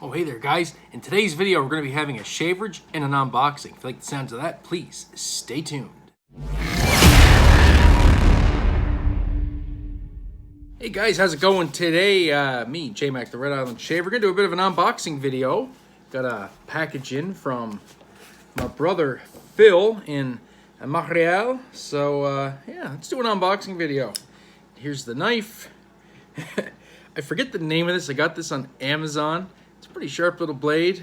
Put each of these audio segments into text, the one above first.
Oh, hey there, guys. In today's video, we're going to be having a shaverage and an unboxing. If you like the sounds of that, please stay tuned. Hey guys, how's it going today? Me, J-Mac, the Red Island Shaver. We're going to do a bit of an unboxing video. Got a package in from my brother, Phil, in Montreal. So, yeah, let's do an unboxing video. Here's the knife. I forget the name of this. I got this on Amazon. It's a pretty sharp little blade,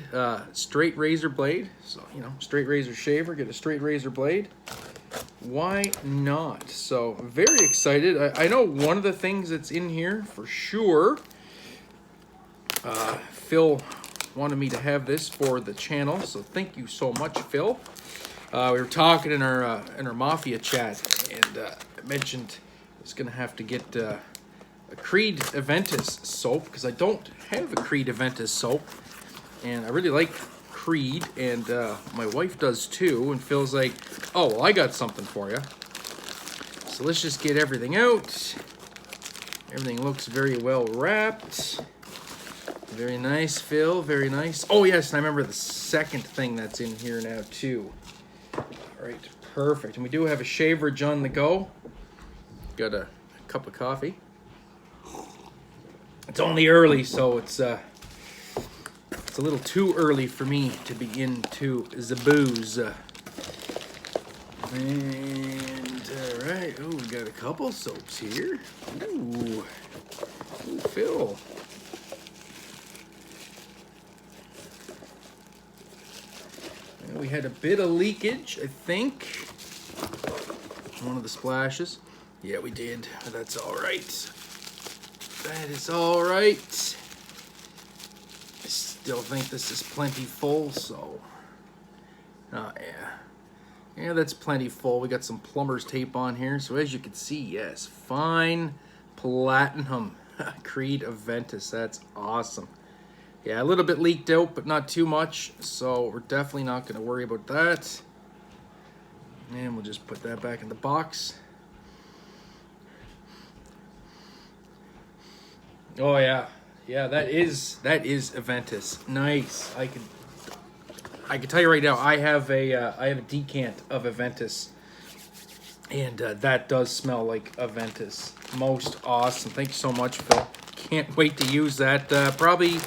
straight razor blade. So, you know, straight razor shaver, get a straight razor blade. Why not? So, very excited. I know one of the things that's in here for sure. Phil wanted me to have this for the channel, so thank you so much, Phil. We were talking in our Mafia chat, and I mentioned I was gonna have to get a Creed Aventus soap because I don't have a Creed Aventus soap, and I really like Creed, and my wife does too. And Phil's like, "Oh, well, I got something for you." So let's just get everything out. Everything looks very well wrapped. Very nice, Phil. Very nice. Oh yes, and I remember the second thing that's in here now too. All right, perfect. And we do have a shaverage on the go. Got a cup of coffee. It's only early, so it's a little too early for me to be into the booze. And all right, oh, we got a couple soaps here. Ooh, Phil. And we had a bit of leakage, I think. One of the splashes. Yeah, we did. But that's all right. That is all right. I still think this is plenty full, so. Oh, yeah. Yeah, that's plenty full. We got some plumber's tape on here. So as you can see, yes, fine platinum Creed Aventus. That's awesome. Yeah, a little bit leaked out, but not too much. So we're definitely not going to worry about that. And we'll just put that back in the box. Oh yeah, yeah. That is Aventus. Nice. I can tell you right now. I have a decant of Aventus, and that does smell like Aventus. Most awesome. Thank you so much, Phil. Can't wait to use that. Probably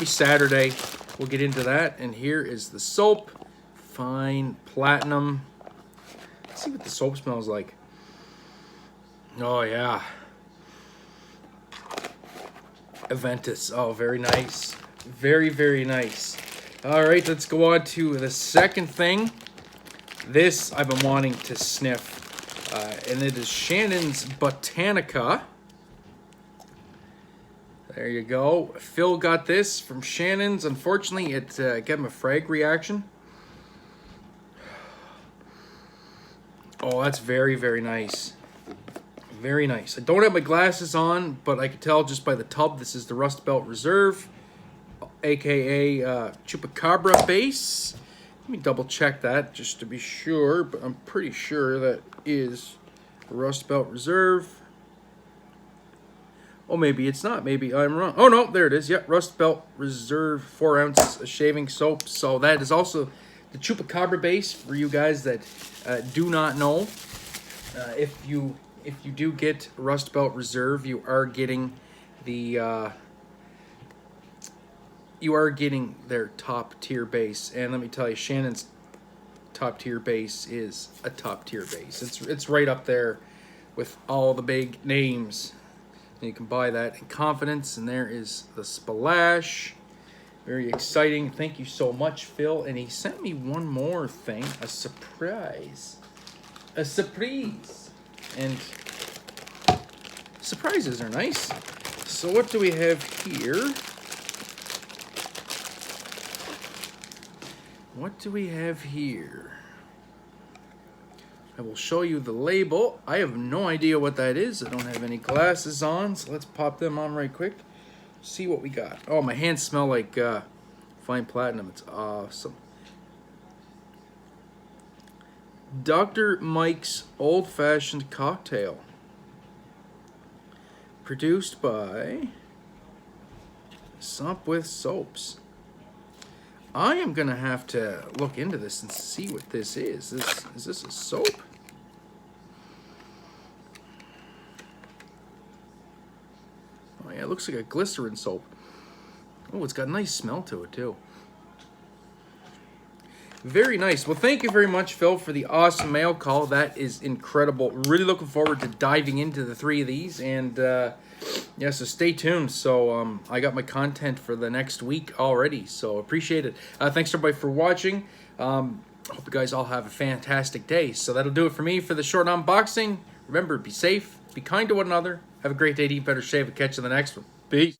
Saturday. We'll get into that. And here is the soap. Fine platinum. Let's see what the soap smells like. Oh yeah. Aventus. Oh, very nice. Very, very nice. All right, let's go on to the second thing. This I've been wanting to sniff, and it is Shannon's Botanica. There you go. Phil got this from Shannon's. Unfortunately, it gave him a frag reaction. Oh, that's very, very nice. Very nice. I don't have my glasses on, but I can tell just by the tub this is the Rust Belt Reserve, aka Chupacabra base. Let me double check that just to be sure, but I'm pretty sure that is Rust Belt Reserve. Oh, maybe it's not. Maybe I'm wrong. Oh no, there it is. Yep, Rust Belt Reserve 4 ounce shaving soap. So that is also the Chupacabra base for you guys that do not know. If you do get Rust Belt Reserve, you are getting the their top tier base. And let me tell you, Shannon's top tier base is a top tier base. It's right up there with all the big names. And you can buy that in confidence. And there is the splash. Very exciting. Thank you so much, Phil. And he sent me one more thing, a surprise. A surprise. And surprises are nice. So what do we have here? What do we have here? I will show you the label. I have no idea what that is. I don't have any glasses on, so let's pop them on right quick. See what we got. Oh, my hands smell like fine platinum. It's awesome. Dr. Mike's Old Fashioned Cocktail. Produced by Sop with Soaps. I am going to have to look into this and see what this is. Is this a soap? Oh, yeah, it looks like a glycerin soap. Oh, it's got a nice smell to it, too. Very nice. Well, thank you very much, Phil, for the awesome mail call. That is incredible. Really looking forward to diving into the 3 of these. And, yeah, so stay tuned. So I got my content for the next week already. So appreciate it. Thanks, everybody, for watching. Hope you guys all have a fantastic day. So that'll do it for me for the short unboxing. Remember, be safe. Be kind to one another. Have a great day. Eat better, shave. Catch you in the next one. Peace.